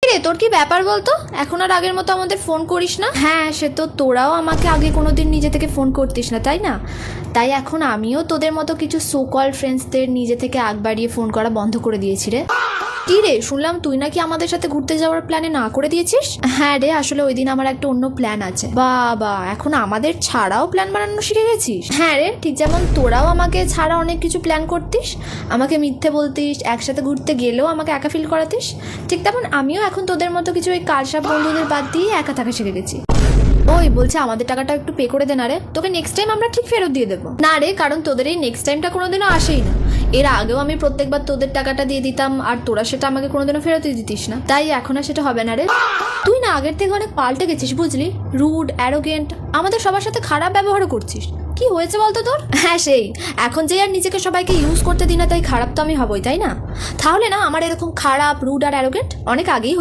রে তোর কি ব্যাপার বলতো? এখন আর আগের মতো আমাদের ফোন করিস না। হ্যাঁ, সে তো তোরাও আমাকে আগে কোনোদিন নিজে থেকে ফোন করতিস না, তাই না? তাই এখন আমিও তোদের মতো কিছু সো কল ফ্রেন্ডসদের নিজে থেকে আগ বাড়িয়ে ফোন করা বন্ধ করে দিয়েছি রে। কি রে, শুনলাম তুই নাকি আমাদের সাথে ঘুরতে যাওয়ার প্ল্যানে না করে দিয়েছিস? হ্যাঁ রে, আসলে ওই দিন আমার একটা অন্য প্ল্যান আছে। বাবা, এখন আমাদের ছাড়াও প্ল্যান বানানো শিখে গেছিস? হ্যাঁ রে, ঠিক যেমন তোরাও আমাকে ছাড়া অনেক কিছু প্ল্যান করতিস, আমাকে মিথ্যে বলতিস, একসাথে ঘুরতে গেলেও আমাকে একা ফিল করাতিস, ঠিক তেমন আমিও এখন তোদের মতো কিছু ওই কালসাপ বন্ধুদের বাদ দিয়ে একা থাকা শিখে গেছি। ওই বলছে আমাদের টাকাটা একটু পে করে দে না রে, তোকে নেক্সট টাইম আমরা ঠিক ফেরত দিয়ে দেবো। না রে, কারণ তোদের এই নেক্সট টাইমটা কোনোদিনও আসেই না। এর আগেও আমি প্রত্যেকবার তোদের টাকাটা দিয়ে দিতাম আর তোরা সেটা আমাকে কোনোদিনও ফেরতই দিতিস না, তাই এখন আর সেটা হবে না রে। তুই না আগের থেকে অনেক পাল্টে গেছিস বুঝলি, রুড, অ্যারোগেন্ট, আমাদের সবার সাথে খারাপ ব্যবহারও করছিস। কি হয়েছে বলতো তোর? হ্যাঁ সেই, এখন যে আর নিজেকে সবাইকে ইউজ করতে দিই না তাই খারাপ তো আমি হবই, তাই না? তাহলে না আমার এরকম খারাপ, রুড আর অ্যারোগেন্ট অনেক আগেই